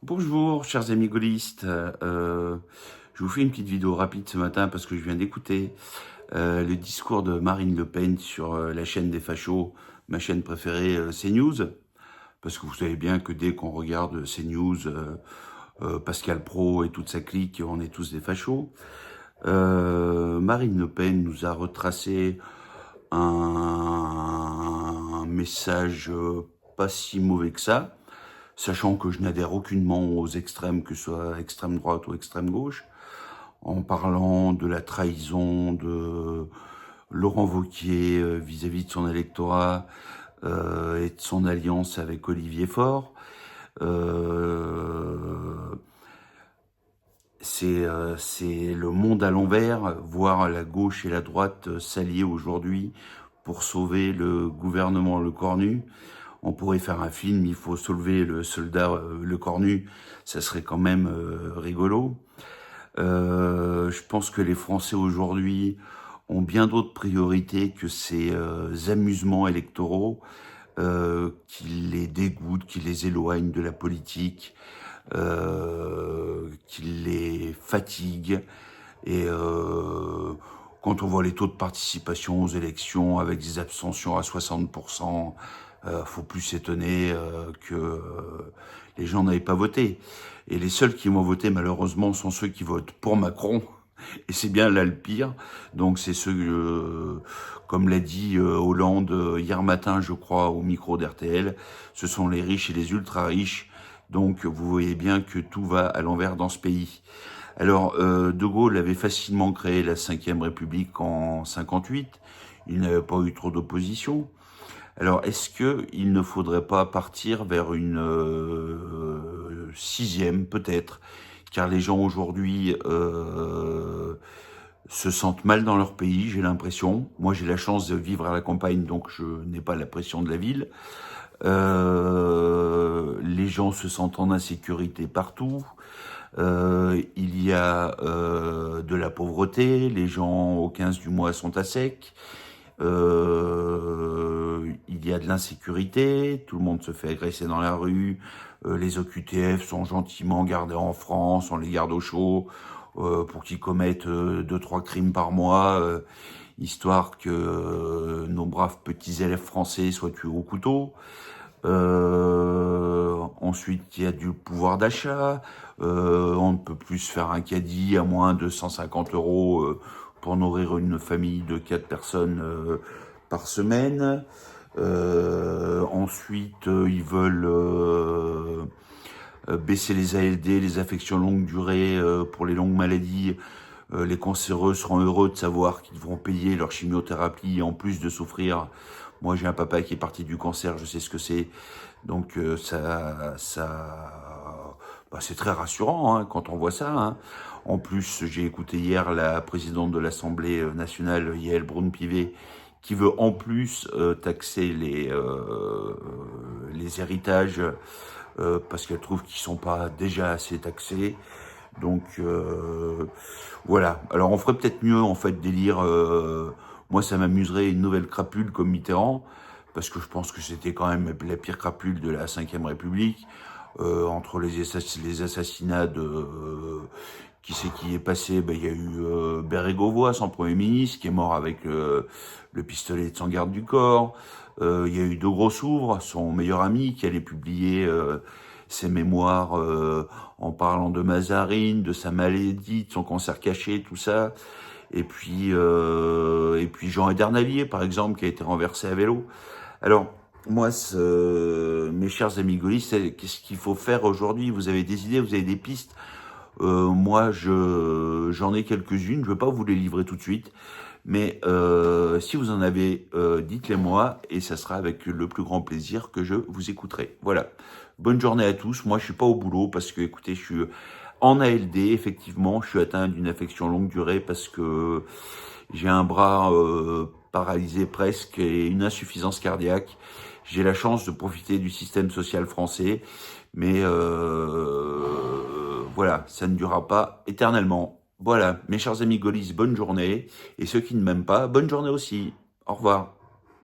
Bonjour, chers amis gaullistes. Je vous fais une petite vidéo rapide ce matin parce que je viens d'écouter le discours de Marine Le Pen sur la chaîne des fachos, ma chaîne préférée, CNews. Parce que vous savez bien que dès qu'on regarde CNews, Pascal Praud et toute sa clique, on est tous des fachos. Marine Le Pen nous a retracé un message pas si mauvais que ça, sachant que je n'adhère aucunement aux extrêmes, que ce soit extrême droite ou extrême gauche, en parlant de la trahison de Laurent Wauquiez vis-à-vis de son électorat et de son alliance avec Olivier Faure. C'est le monde à l'envers, voir la gauche et la droite s'allier aujourd'hui pour sauver le gouvernement Lecornu. On pourrait faire un film, il faut sauver le soldat Lecornu, ça serait quand même rigolo. Je pense que les Français aujourd'hui ont bien d'autres priorités que ces amusements électoraux qui les dégoûtent, qui les éloignent de la politique, qui les fatiguent. Et quand on voit les taux de participation aux élections avec des abstentions à 60%, faut plus s'étonner que les gens n'avaient pas voté. Et les seuls qui vont voter, malheureusement, sont ceux qui votent pour Macron. Et c'est bien là le pire. Donc c'est ceux, comme l'a dit Hollande hier matin, je crois, au micro d'RTL, ce sont les riches et les ultra-riches. Donc vous voyez bien que tout va à l'envers dans ce pays. Alors, De Gaulle avait facilement créé la Ve République en 58. Il n'avait pas eu trop d'opposition. Alors, est-ce qu'il ne faudrait pas partir vers une sixième, peut-être, car les gens aujourd'hui se sentent mal dans leur pays, j'ai l'impression. Moi, j'ai la chance de vivre à la campagne, donc je n'ai pas la pression de la ville. Les gens se sentent en insécurité partout. Il y a de la pauvreté, les gens au 15 du mois sont à sec. Il y a de l'insécurité, tout le monde se fait agresser dans la rue, les OQTF sont gentiment gardés en France, on les garde au chaud pour qu'ils commettent 2-3 crimes par mois, histoire que nos braves petits élèves français soient tués au couteau. Ensuite, il y a du pouvoir d'achat, on ne peut plus se faire un caddie à moins de 150 € pour nourrir une famille de 4 personnes par semaine. Ensuite, ils veulent baisser les ALD, les affections longue durée pour les longues maladies. Les cancéreux seront heureux de savoir qu'ils devront payer leur chimiothérapie en plus de souffrir. Moi, j'ai un papa qui est parti du cancer, je sais ce que c'est. Donc c'est très rassurant hein, quand on voit ça. Hein. En plus, j'ai écouté hier la présidente de l'Assemblée nationale, Yaël Braun-Pivet, qui veut en plus taxer les héritages parce qu'elle trouve qu'ils sont pas déjà assez taxés. Donc voilà. Alors on ferait peut-être mieux en fait d'élire. Moi, ça m'amuserait une nouvelle crapule comme Mitterrand, parce que je pense que c'était quand même la pire crapule de la Ve République. Entre les assassinats de qui c'est qui est passé, il y a eu Bérégovoy, son Premier ministre, qui est mort avec le pistolet de son garde du corps. Il y a eu De Grossouvre, son meilleur ami, qui allait publier ses mémoires en parlant de Mazarine, de sa maladie, de son cancer caché, tout ça. Et puis Jean Edernalier, par exemple, qui a été renversé à vélo. Alors, moi, mes chers amis gaullistes, qu'est-ce qu'il faut faire aujourd'hui? Vous avez des idées, vous avez des pistes? Moi, j'en ai quelques-unes. Je ne vais pas vous les livrer tout de suite. Mais si vous en avez, dites-les moi. Et ça sera avec le plus grand plaisir que je vous écouterai. Voilà. Bonne journée à tous. Moi, je suis pas au boulot parce que, écoutez, je suis en ALD. Effectivement, je suis atteint d'une affection longue durée parce que j'ai un bras paralysé presque et une insuffisance cardiaque. J'ai la chance de profiter du système social français, mais voilà, ça ne durera pas éternellement. Voilà, mes chers amis gaullistes, bonne journée. Et ceux qui ne m'aiment pas, bonne journée aussi. Au revoir.